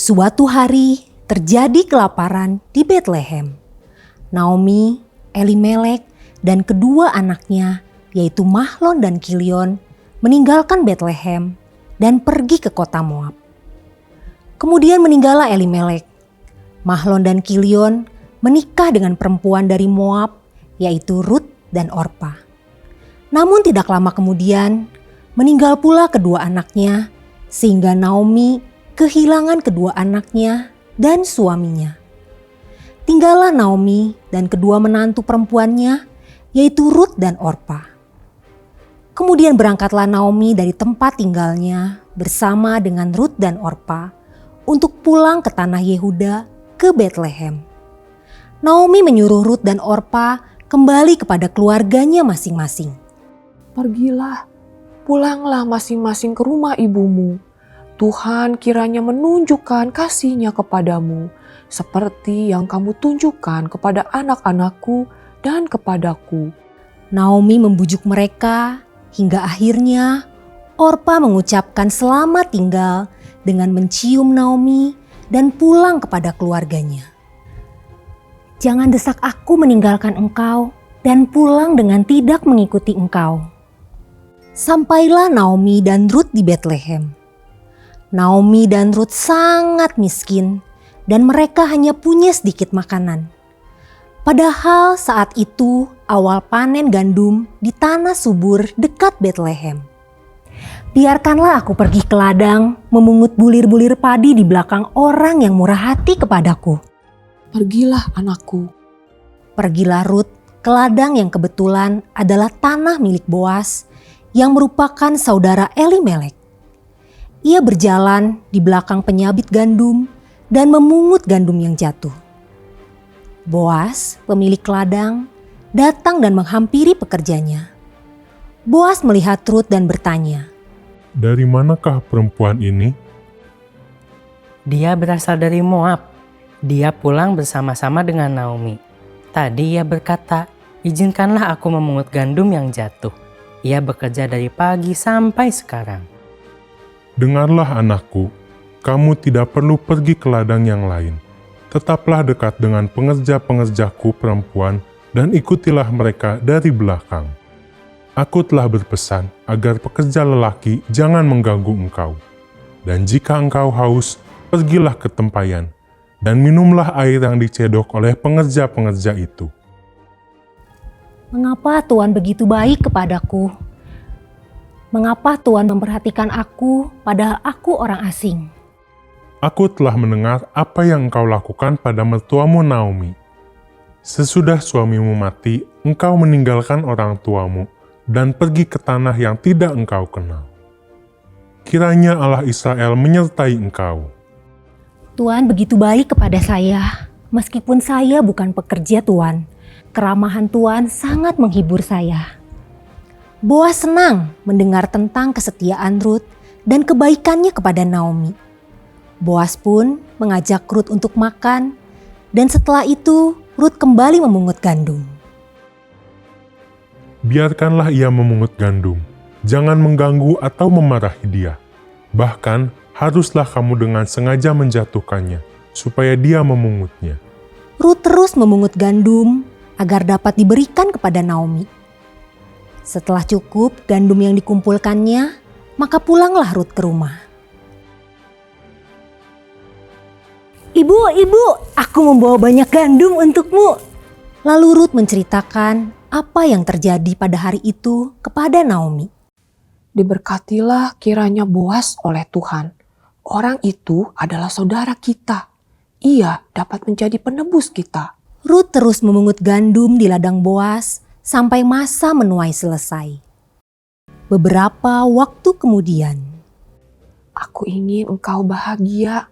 Suatu hari terjadi kelaparan di Betlehem. Naomi, Elimelek, dan kedua anaknya yaitu Mahlon dan Kilion meninggalkan Betlehem dan pergi ke kota Moab. Kemudian meninggallah Elimelek. Mahlon dan Kilion menikah dengan perempuan dari Moab yaitu Rut dan Orpa. Namun tidak lama kemudian meninggal pula kedua anaknya sehingga Naomi kehilangan kedua anaknya dan suaminya. Tinggallah Naomi dan kedua menantu perempuannya yaitu Rut dan Orpa. Kemudian berangkatlah Naomi dari tempat tinggalnya bersama dengan Rut dan Orpa untuk pulang ke tanah Yehuda ke Betlehem. Naomi menyuruh Rut dan Orpa kembali kepada keluarganya masing-masing. Pergilah, pulanglah masing-masing ke rumah ibumu. Tuhan kiranya menunjukkan kasih-Nya kepadamu, seperti yang kamu tunjukkan kepada anak-anakku dan kepadaku. Naomi membujuk mereka hingga akhirnya Orpa mengucapkan selamat tinggal dengan mencium Naomi dan pulang kepada keluarganya. Jangan desak aku meninggalkan engkau dan pulang dengan tidak mengikuti engkau. Sampailah Naomi dan Rut di Betlehem. Naomi dan Rut sangat miskin dan mereka hanya punya sedikit makanan. Padahal saat itu awal panen gandum di tanah subur dekat Betlehem. Biarkanlah aku pergi ke ladang memungut bulir-bulir padi di belakang orang yang murah hati kepadaku. Pergilah anakku. Pergilah Rut ke ladang yang kebetulan adalah tanah milik Boas yang merupakan saudara Elimelek. Ia berjalan di belakang penyabit gandum dan memungut gandum yang jatuh. Boas, pemilik ladang, datang dan menghampiri pekerjanya. Boas melihat Rut dan bertanya, "Dari manakah perempuan ini?" Dia berasal dari Moab. Dia pulang bersama-sama dengan Naomi. Tadi ia berkata, izinkanlah aku memungut gandum yang jatuh. Ia bekerja dari pagi sampai sekarang. "Dengarlah anakku, kamu tidak perlu pergi ke ladang yang lain. Tetaplah dekat dengan pengerja-pengerjaku perempuan dan ikutilah mereka dari belakang. Aku telah berpesan agar pekerja lelaki jangan mengganggu engkau. Dan jika engkau haus, pergilah ke tempayan dan minumlah air yang dicedok oleh pengerja-pengerja itu." "Mengapa Tuhan begitu baik kepadaku? Mengapa Tuhan memperhatikan aku padahal aku orang asing?" "Aku telah mendengar apa yang engkau lakukan pada mertuamu Naomi. Sesudah suamimu mati, engkau meninggalkan orang tuamu dan pergi ke tanah yang tidak engkau kenal. Kiranya Allah Israel menyertai engkau." Tuhan begitu baik kepada saya, meskipun saya bukan pekerja Tuhan. Keramahan Tuhan sangat menghibur saya. Boas senang mendengar tentang kesetiaan Rut dan kebaikannya kepada Naomi. Boas pun mengajak Rut untuk makan, dan setelah itu Rut kembali memungut gandum. Biarkanlah ia memungut gandum, jangan mengganggu atau memarahi dia. Bahkan haruslah kamu dengan sengaja menjatuhkannya, supaya dia memungutnya. Rut terus memungut gandum agar dapat diberikan kepada Naomi. Setelah cukup gandum yang dikumpulkannya, maka pulanglah Rut ke rumah. Ibu, aku membawa banyak gandum untukmu." Lalu Rut menceritakan apa yang terjadi pada hari itu kepada Naomi. Diberkatilah kiranya Boas oleh Tuhan. Orang itu adalah saudara kita. Ia dapat menjadi penebus kita. Rut terus memungut gandum di ladang Boas sampai masa menuai selesai. Beberapa waktu kemudian, Aku ingin engkau bahagia.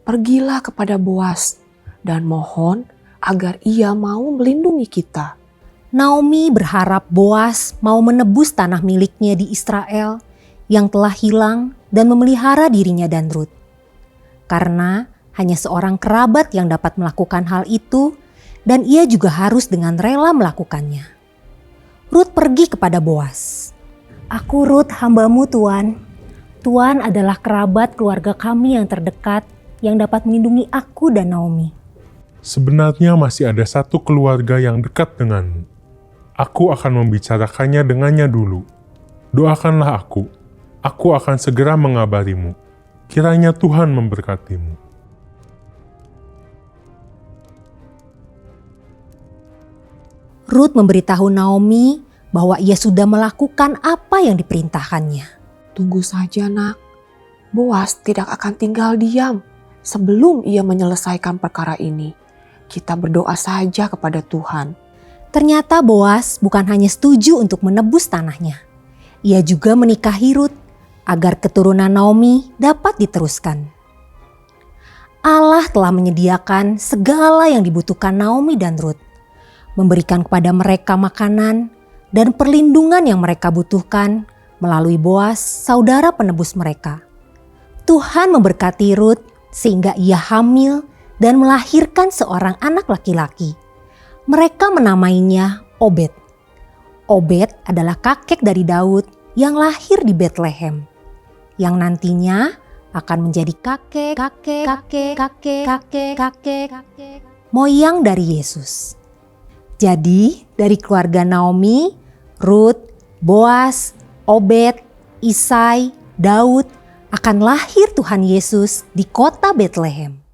Pergilah kepada Boas dan mohon agar ia mau melindungi kita. Naomi berharap Boas mau menebus tanah miliknya di Israel yang telah hilang dan memelihara dirinya dan Rut. Karena hanya seorang kerabat yang dapat melakukan hal itu dan ia juga harus dengan rela melakukannya. Rut pergi kepada Boas. "Aku Rut, hambamu Tuan. Tuan adalah kerabat keluarga kami yang terdekat yang dapat melindungi aku dan Naomi. Sebenarnya masih ada satu keluarga yang dekat denganmu. Aku akan membicarakannya dengannya dulu. Doakanlah aku akan segera mengabarimu. Kiranya Tuhan memberkatimu. Rut memberitahu Naomi bahwa ia sudah melakukan apa yang diperintahkannya. Tunggu saja nak, Boas tidak akan tinggal diam sebelum ia menyelesaikan perkara ini. Kita berdoa saja kepada Tuhan. Ternyata Boas bukan hanya setuju untuk menebus tanahnya. Ia juga menikahi Rut agar keturunan Naomi dapat diteruskan. Allah telah menyediakan segala yang dibutuhkan Naomi dan Rut, memberikan kepada mereka makanan dan perlindungan yang mereka butuhkan melalui Boas, saudara penebus mereka. Tuhan memberkati Rut sehingga ia hamil dan melahirkan seorang anak laki-laki. Mereka menamainya Obed. Obed adalah kakek dari Daud yang lahir di Betlehem, yang nantinya akan menjadi kakek moyang dari Yesus. Jadi dari keluarga Naomi, Rut, Boas, Obed, Isai, Daud akan lahir Tuhan Yesus di kota Betlehem.